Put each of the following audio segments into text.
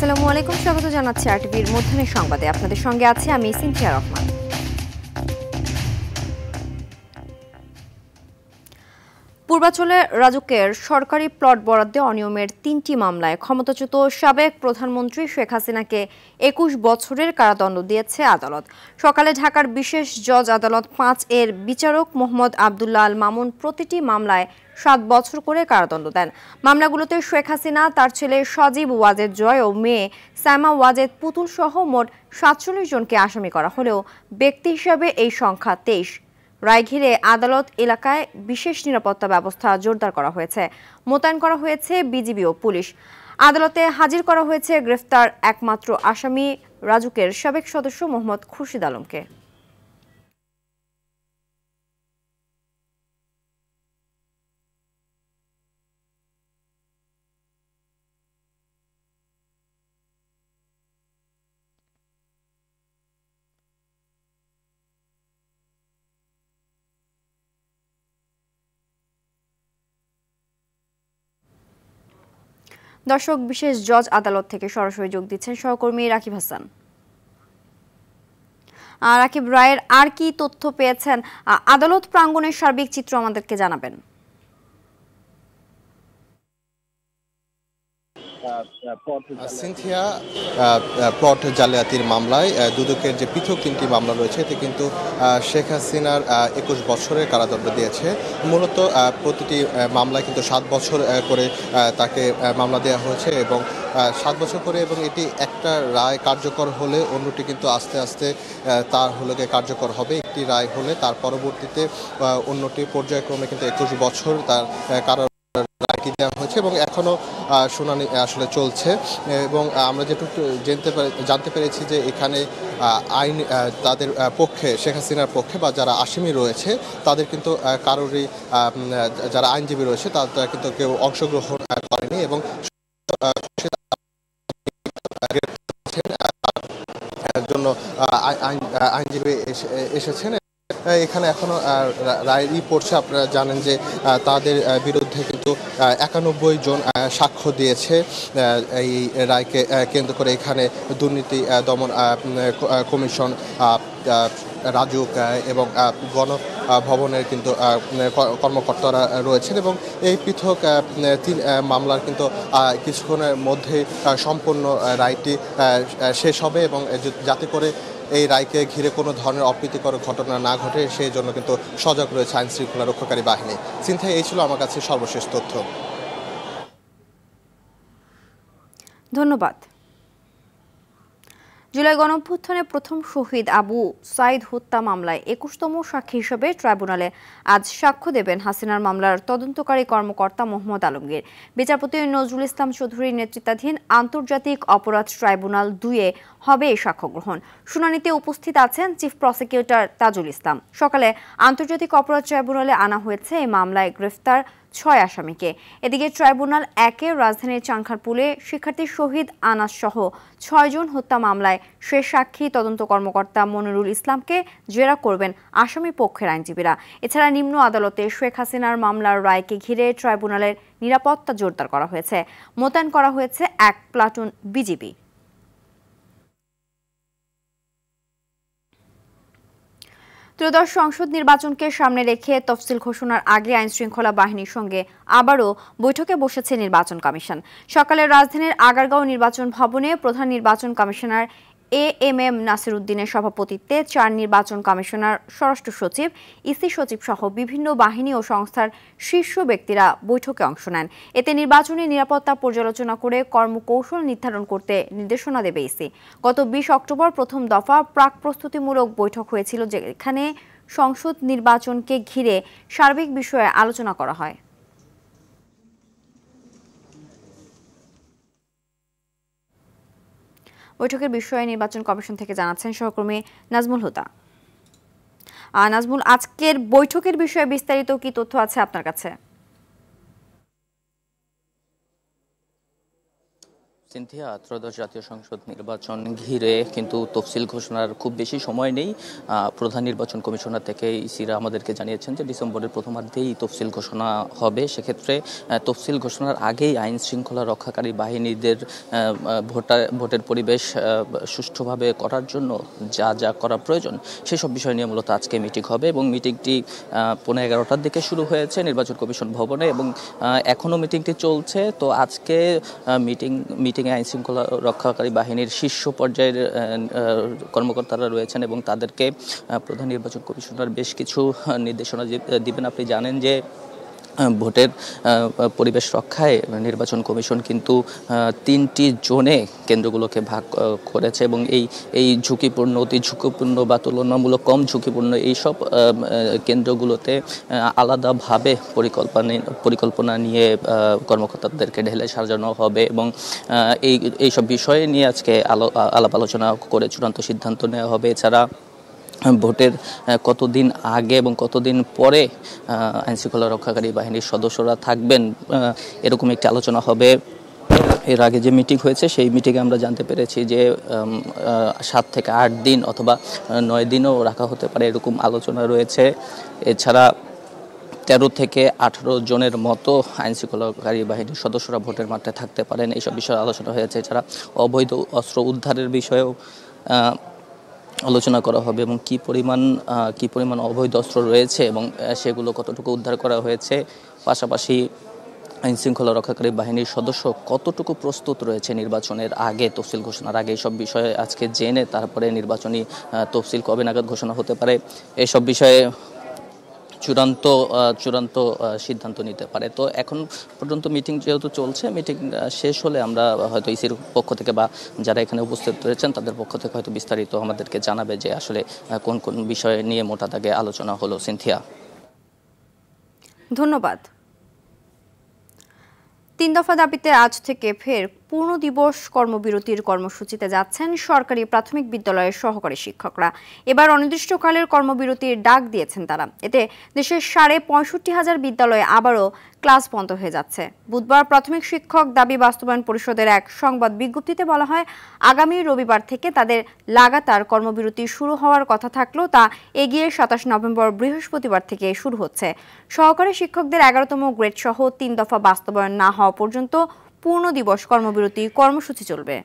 আসসালামু আলাইকুম, স্বাগত জানাচ্ছি আরটিভির মধ্যাহ্নের সংবাদে। আপনাদের সঙ্গে আছি আমি সিনথিয়া রহমান। পূর্বাঞ্চলে রাজুকের সরকারি প্লট বরাদ্দে অনিয়মের ৩টি মামলায় ক্ষমতাচ্যুত সাবেক প্রধানমন্ত্রী শেখ হাসিনাকে ২১ বছরের কারাদণ্ড দিয়েছে আদালত। সকালে ঢাকার বিশেষ জজ আদালত ৫ এর বিচারক মোহাম্মদ আবদুল্লাহ আল মামুন প্রতিটি মামলায় ৭ বছর করে কারাদণ্ড দেন। মামলাগুলোতে শেখ হাসিনা, তার ছেলে সজীব ওয়াজেদ জয় ও মেয়ে সাইমা ওয়াজেদ পুতুল সহ মোট ৪৭ জনকে আসামি করা হলেও ব্যক্তি হিসাবে এই সংখ্যা ২৩। রায় ঘিরে আদালত এলাকায় বিশেষ নিরাপত্তা ব্যবস্থা জোরদার করা হয়েছে। মোতায়েন করা হয়েছে বিজিবি ও পুলিশ। আদালতে হাজির করা হয়েছে গ্রেফতার একমাত্র আসামি রাজুকের সাবেক সদস্য মোহাম্মদ খুরশিদ আলমকে। দর্শক, বিশেষ জজ আদালত থেকে সরাসরি যোগ দিচ্ছেন সহকর্মী রাকিব হাসান। রাকিব, রায়ের আর কি তথ্য পেয়েছেন? আদালত প্রাঙ্গণের সার্বিক চিত্র আমাদেরকে জানাবেন। সিনথিয়া, প্লট জালিয়াতির মামলায় দুদকের যে পৃথক ৩টি মামলা রয়েছে এতে কিন্তু শেখ হাসিনার ২১ বছরের কারাদণ্ড দিয়েছে। মূলত প্রতিটি মামলায় কিন্তু ৭ বছর করে তাকে মামলা দেওয়া হয়েছে এবং ৭ বছর করে, এবং এটি একটা রায় কার্যকর হলে অন্যটি কিন্তু আস্তে আস্তে তার হলে কার্যকর হবে। একটি রায় হলে তার পরবর্তীতে অন্যটি পর্যায়ক্রমে কিন্তু ২১ বছর তার কারা রায়টি দেওয়া হয়েছে এবং এখনও শুনানি আসলে চলছে। এবং আমরা যেটুকু জানতে পেরেছি যে এখানে আইন তাদের পক্ষে, শেখ হাসিনার পক্ষে বা যারা আসামি রয়েছে তাদের কিন্তু কারোরই, যারা আইনজীবী রয়েছে তারা কিন্তু কেউ অংশগ্রহণ করেনি এবং জন্য আইনজীবী এসেছেন। এখানে এখনো রায়ই পড়ছে। আপনারা জানেন যে তাদের বিরুদ্ধে কিন্তু ৯১ জন সাক্ষ্য দিয়েছে এই রায়কে কেন্দ্র করে। এখানে দুর্নীতি দমন কমিশন, রাজুক এবং গণভবনের কিন্তু কর্মকর্তারা রয়েছেন এবং এই পৃথক ৩ মামলার কিন্তু কিছুক্ষণের মধ্যে সম্পূর্ণ রায়টি শেষ হবে এবং যাতে করে এই রায়কে ঘিরে কোনো ধরনের অপ্রীতিকর ঘটনা না ঘটে সেই জন্য কিন্তু সজাগ রয়েছে আইন শৃঙ্খলা রক্ষাকারী বাহিনী। চিন্তায় এই ছিল আমার কাছে সর্বশেষ তথ্য। ধন্যবাদ। জুলাই গণঅভ্যুত্থানে প্রথম শহীদ আবু সাইদ হত্যা মামলায় ২১তম সাক্ষী হিসেবে ট্রাইব্যুনালে আজ সাক্ষ্য দেবেন হাসিনার মামলার তদন্তকারী কর্মকর্তা মোহাম্মদ আলমগীর। বিচারপতি নজরুল ইসলাম চৌধুরীর নেতৃত্বাধীন আন্তর্জাতিক অপরাধ ট্রাইব্যুনাল ২-এ হবে এই সাক্ষ্য গ্রহণ। শুনানিতে উপস্থিত আছেন চিফ প্রসিকিউটর তাজুল ইসলাম। সকালে আন্তর্জাতিক অপরাধ ট্রাইব্যুনালে আনা হয়েছে এই মামলায় গ্রেফতার ৬ আসামিকে। এদিকে ট্রাইব্যুনাল ১-এর রাজধানীর চাংখারপুলে শিক্ষার্থী শহীদ আনাস সহ ৬ জন হত্যা মামলায় শেষ সাক্ষী তদন্ত কর্মকর্তা মনিরুল ইসলামকে জেরা করবেন আসামি পক্ষের আইনজীবীরা। এছাড়া নিম্ন আদালতে শেখ হাসিনার মামলার রায়কে ঘিরে ট্রাইব্যুনালের নিরাপত্তা জোরদার করা হয়েছে। মোতায়েন করা হয়েছে ১ প্লাটুন বিজিবি। ত্রয়োদশ সংসদ নির্বাচনকে সামনে রেখে তফসিল ঘোষণার আগে আইনশৃঙ্খলা বাহিনীর সঙ্গে আবারও বৈঠকে বসেছে নির্বাচন কমিশন। সকালে রাজধানীর আগারগাঁও নির্বাচন ভবনে প্রধান নির্বাচন কমিশনার এএমএম নাসির উদ্দিনের সভাপতিত্বে ৪ নির্বাচন কমিশনার, স্বরাষ্ট্র সচিব, ইসি সচিব সহ বিভিন্ন বাহিনী ও সংস্থার শীর্ষ ব্যক্তিরা বৈঠকে অংশ নেন। এতে নির্বাচনী নিরাপত্তা পর্যালোচনা করে কর্মকৌশল নির্ধারণ করতে নির্দেশনা দেবে ইসি। গত ২০ অক্টোবর প্রথম দফা প্রাক প্রস্তুতিমূলক বৈঠক হয়েছিল, যেখানে সংসদ নির্বাচনকে ঘিরে সার্বিক বিষয়ে আলোচনা করা হয়। বৈঠকের বিষয়ে নির্বাচন কমিশন থেকে জানাচ্ছেন সহকর্মী নাজমুল হুদা। নাজমুল, আজকের বৈঠকের বিষয়ে বিস্তারিত কি তথ্য আছে আপনার কাছে? সিনথিয়া, ত্রয়োদশ জাতীয় সংসদ নির্বাচন ঘিরে কিন্তু তফসিল ঘোষণার খুব বেশি সময় নেই। প্রধান নির্বাচন কমিশনার থেকে ইসিরা আমাদেরকে জানিয়েছেন যে ডিসেম্বরের প্রথমার্ধেই তফসিল ঘোষণা হবে। সেক্ষেত্রে তফসিল ঘোষণার আগেই আইন শৃঙ্খলা রক্ষাকারী বাহিনীদের ভোটের পরিবেশ সুষ্ঠুভাবে করার জন্য যা যা করা প্রয়োজন সেসব বিষয় নিয়ে মূলত আজকে মিটিং হবে এবং মিটিংটি 11:15টার দিকে শুরু হয়েছে নির্বাচন কমিশন ভবনে এবং এখনও মিটিংটি চলছে। তো আজকে মিটিংয়ে আইন শৃঙ্খলা রক্ষাকারী বাহিনীর শীর্ষ পর্যায়ের কর্মকর্তারা রয়েছেন এবং তাদেরকে প্রধান নির্বাচন কমিশনার বেশ কিছু নির্দেশনা দিবেন। আপনি জানেন যে ভোটের পরিবেশ রক্ষায় নির্বাচন কমিশন কিন্তু 3টি জোনে কেন্দ্রগুলোকে ভাগ করেছে এবং এই ঝুঁকিপূর্ণ, অতি ঝুঁকিপূর্ণ বা তুলনামূলক কম ঝুঁকিপূর্ণ এইসব কেন্দ্রগুলোতে আলাদাভাবে পরিকল্পনা নিয়ে কর্মকর্তাদেরকে ঢেলে সাজানো হবে এবং এইসব বিষয়ে নিয়ে আজকে আলাপ আলোচনা করে চূড়ান্ত সিদ্ধান্ত নেওয়া হবে। এছাড়া ভোটের কতদিন আগে এবং কতদিন পরে আইনশৃঙ্খলা রক্ষাকারী বাহিনীর সদস্যরা থাকবেন এরকম একটি আলোচনা হবে। এর আগে যে মিটিং হয়েছে সেই মিটিংয়ে আমরা জানতে পেরেছি যে 7 থেকে 8 দিন অথবা 9 দিনও রাখা হতে পারে এরকম আলোচনা রয়েছে। এছাড়া 13 থেকে 18 জনের মতো আইনশৃঙ্খলাকারী বাহিনীর সদস্যরা ভোটের মাঠে থাকতে পারেন, এইসব বিষয়ে আলোচনা হয়েছে। এছাড়া অবৈধ অস্ত্র উদ্ধারের বিষয়েও আলোচনা করা হবে এবং কি পরিমাণ অবৈধ অস্ত্র রয়েছে এবং সেগুলো কতটুকু উদ্ধার করা হয়েছে, পাশাপাশি আইনশৃঙ্খলা রক্ষাকারী বাহিনীর সদস্য কতটুকু প্রস্তুত রয়েছে নির্বাচনের আগে, তফসিল ঘোষণার আগে, এইসব বিষয়ে আজকে জেনে তারপরে নির্বাচনী তফসিল কবে নাগাদ ঘোষণা হতে পারে এইসব বিষয়ে চূড়ান্ত সিদ্ধান্ত নিতে পারে। তো এখন পর্যন্ত মিটিং যেহেতু চলছে, মিটিং শেষ হলে আমরা হয়তো ইসির পক্ষ থেকে বা যারা এখানে উপস্থিত রয়েছেন তাদের পক্ষ থেকে হয়তো বিস্তারিত আমাদেরকে জানাবে যে আসলে কোন কোন বিষয় নিয়ে মোটা দাগে আলোচনা হলো। সিনথিয়া, ধন্যবাদ। 3 দফা দাবিতে আজ থেকে ফের পূর্ণ দিবস কর্মবিরতির কর্মসূচিতে যাচ্ছেন সরকারি প্রাথমিক বিদ্যালয়ের সহকারী শিক্ষকরা। এবার অনির্দিষ্টকালের কর্মবিরতির ডাক দিয়েছেন তারা। এতে দেশের 65,500 বিদ্যালয়ে আবারও ক্লাস বন্ধ হয়ে যাচ্ছে। বুধবার প্রাথমিক শিক্ষক দাবি বাস্তবায়ন পরিষদের এক সংবাদ বিজ্ঞপ্তিতে বলা হয়, আগামী রবিবার থেকে তাদের লাগাতার কর্মবিরতি শুরু হওয়ার কথা থাকলেও তা এগিয়ে 27 নভেম্বর বৃহস্পতিবার থেকে শুরু হচ্ছে। সহকারী শিক্ষকদের 11তম গ্রেড সহ 3 দফা বাস্তবায়ন না হওয়া পর্যন্ত পূর্ণ দিবস কর্মবিরতি কর্মসূচি চলবে।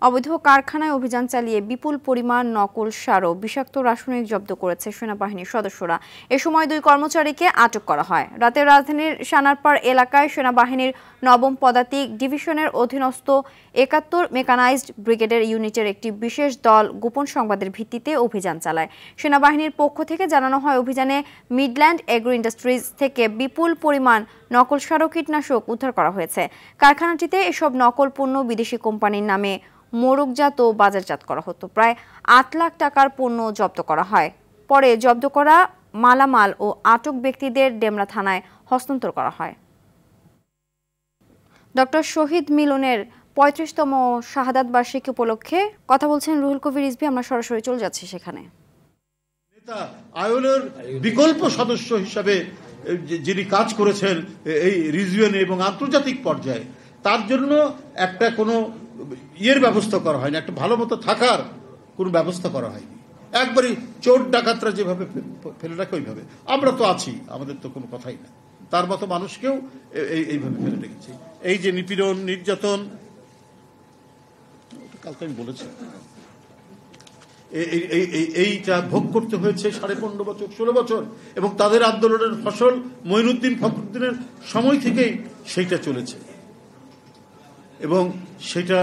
অবৈধ কারখানায় অভিযান চালিয়ে বিপুল পরিমাণ নকল সার ও বিষাক্ত রাসায়নিক জব্দ করেছে সেনাবাহিনীর সদস্যরা। এ সময় 2 কর্মচারীকে আটক করা হয়। রাতে রাজধানীর সানারপাড় এলাকায় সেনাবাহিনীর 9ম পদাতিক ডিভিশনের অধীনস্থ 71 মেকানাইজড ব্রিগেডের ইউনিটের একটি বিশেষ দল গোপন সংবাদের ভিত্তিতে অভিযান চালায়। সেনাবাহিনীর পক্ষ থেকে জানানো হয়, অভিযানে মিডল্যান্ড এগ্রো ইন্ডাস্ট্রিজ থেকে বিপুল পরিমাণ নকল সার ও কীটনাশক উদ্ধার করা হয়েছে। কারখানাটিতে এসব নকল পণ্য বিদেশি কোম্পানির নামে মোড়কজাত ও বাজারজাত করা হতো। প্রায় 8 লাখ টাকার পণ্য জব্দ করা হয়। পরে জব্দ করা মালামাল ও আটক ব্যক্তিদের ডেমরা থানায় হস্তান্তর করা হয়। ডক্টর শহীদ মিলনের 35তম শাহাদাত বার্ষিকী উপলক্ষে কথা বলছেন রুহুল কবির রিজভী। আমরা সরাসরি চলে যাচ্ছি সেখানে। নেতা আয়োলের বিকল্প সদস্য হিসাবে যিনি কাজ করেছেন এই রিজিয়নে এবং আন্তর্জাতিক পর্যায়ে, তার জন্য একটা কোনো ব্যবস্থা করা হয়নি, একটা ভালো মতো থাকার কোনো ব্যবস্থা করা হয়নি। একবারই চোর ডাকাতরা যেভাবে ফেলে রাখে ওইভাবে আমরা তো আছি, আমাদের তো কোনো কথাই না। তার মতো মানুষকেও এইভাবে ফেলে রেখেছি। এই যে নিপীড়ন, নির্যাতন, কালকে আমি বলেছি, এইটা ভোগ করতে হয়েছে 15.5 বছর, 16 বছর, এবং তাদের আন্দোলনের ফসল মঈনুদ্দিন ফখরুদ্দিনের সময় থেকেই সেইটা চলেছে এবং সেটা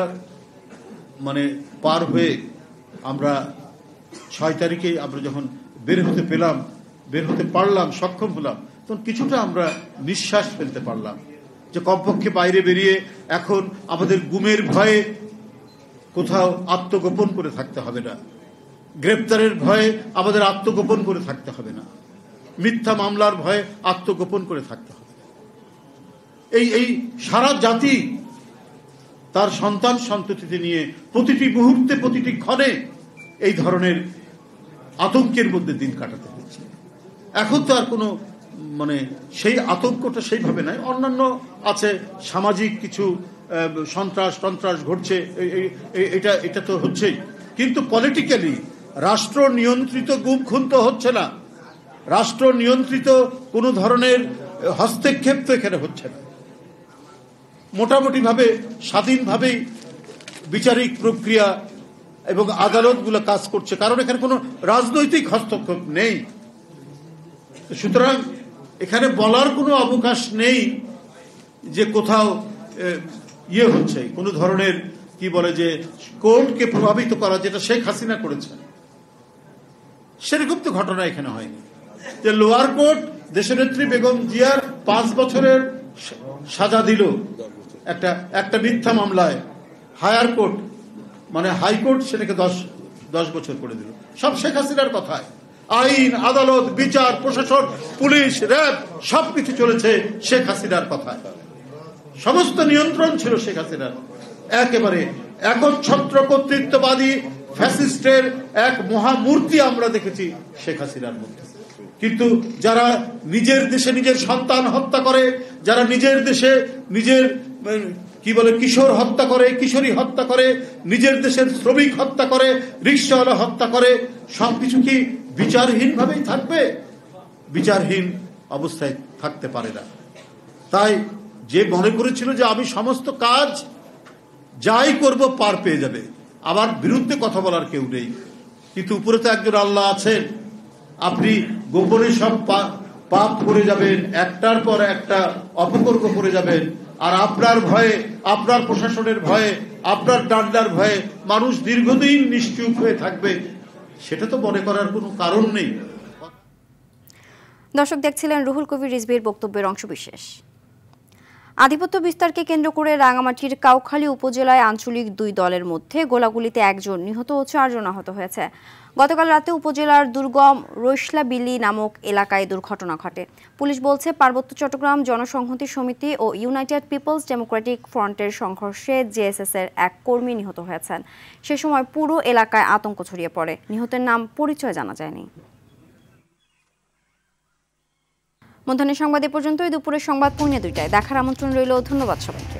মানে পার হয়ে আমরা 6 তারিখে আমরা যখন বের হতে পারলাম, সক্ষম হলাম, তখন কিছুটা আমরা নিঃশ্বাস ফেলতে পারলাম যে কমপক্ষে বাইরে বেরিয়ে এখন আমাদের গুমের ভয়ে কোথাও আত্মগোপন করে থাকতে হবে না, গ্রেপ্তারের ভয়ে আমাদের আত্মগোপন করে থাকতে হবে না, মিথ্যা মামলার ভয়ে আত্মগোপন করে থাকতে হবে। এই সারা জাতি তার সন্তান সন্ততিতে নিয়ে প্রতিটি মুহূর্তে, প্রতিটি ক্ষণে এই ধরনের আতঙ্কের মধ্যে দিন কাটাতে হচ্ছে। এখন তো আর কোনো মানে সেই আতঙ্কটা সেইভাবে নাই। অন্যান্য আছে, সামাজিক কিছু সন্ত্রাস ঘটছে, এটা তো হচ্ছেই, কিন্তু পলিটিক্যালি রাষ্ট্র নিয়ন্ত্রিত গুম খুন তো হচ্ছে না, রাষ্ট্র নিয়ন্ত্রিত কোনো ধরনের হস্তক্ষেপ তো এখানে হচ্ছে না। মোটামুটি ভাবে স্বাধীনভাবেই বিচারিক প্রক্রিয়া এবং আদালতগুলো কাজ করছে, কারণ এখানে কোনো রাজনৈতিক হস্তক্ষেপ নেই। সুতরাং এখানে বলার কোনো অবকাশ নেই যে কোথাও ইয়ে হচ্ছে, কোনো ধরনের কি বলে যে কোর্টকে প্রভাবিত করা, যেটা শেখ হাসিনা করেছে, সেরকম তো ঘটনা এখানে হয়নি। যে লোয়ার কোর্ট দেশনেত্রী বেগম জিয়ার 5 বছরের সাজা দিল একটা মিথ্যা মামলায়, হায়ার কোর্ট মানে হাইকোর্ট সেটাকে 10 বছর করে দিল। সব শেখ হাসিনার কথায়। আইন, আদালত, বিচার, প্রশাসন, পুলিশ, র্যাব সবকিছু চলেছে শেখ হাসিনার কথায়। সমস্ত নিয়ন্ত্রণ ছিল শেখ হাসিনার। একেবারে একচ্ছত্র কর্তৃত্ববাদী ফ্যাসিস্টের এক মহামূর্তি আমরা দেখেছি শেখ হাসিনার মধ্যে। কিন্তু যারা নিজের দেশে নিজের সন্তান হত্যা করে, যারা নিজের দেশে নিজের কি বলে কিশোর হত্যা করে, কিশোরী হত্যা করে, নিজের দেশের শ্রমিক হত্যা করে, রিকশাওয়ালা হত্যা করে, সবকিছু কি বিচারহীন ভাবেই থাকবে? বিচারহীন অবস্থায় থাকতে পারে না। তাই যে মনে করেছিল যে আমি সমস্ত কাজ যাই করব পার পেয়ে যাবে, আবার বিরুদ্ধে কথা বলার কেউ নেই, কিন্তু উপরে তো একজন আল্লাহ আছেন। আপনি গোপনে সব পাপ করে যাবেন, একটার পর একটা অপকর্ম করে যাবেন, আর আপনার ভয়ে, আপনার প্রশাসনের ভয়ে, আপনার ডান্ডার ভয়ে মানুষ দীর্ঘদিন নিশ্চুপ হয়ে থাকবে, সেটা তো মনে করার কোনো কারণ নেই। দর্শক দেখছিলেন রুহুল কবির রিজভীর বক্তব্যের অংশবিশেষ। আধিপত্য বিস্তারকে কেন্দ্র করে রাঙামাটির কাউখালী উপজেলায় আঞ্চলিক 2 দলের মধ্যে গোলাগুলিতে 1 জন নিহত ও 4 জন আহত হয়েছে। গতকাল রাতে উপজেলার দুর্গম রৈশলাবিলি নামক এলাকায় দুর্ঘটনা ঘটে। পুলিশ বলছে পার্বত্য চট্টগ্রাম জনসংহতি সমিতি ও ইউনাইটেড পিপলস ডেমোক্রেটিক ফ্রন্টের সংঘর্ষে জেএসএস এর এক কর্মী নিহত হয়েছেন। সে সময় পুরো এলাকায় আতঙ্ক ছড়িয়ে পড়ে। নিহতের নাম পরিচয় জানা যায়নি। মধ্যাহ্নের সংবাদ এ পর্যন্তই। দুপুরের সংবাদ পৌনে 2টায় দেখার আমন্ত্রণ রইল। ধন্যবাদ সবাইকে।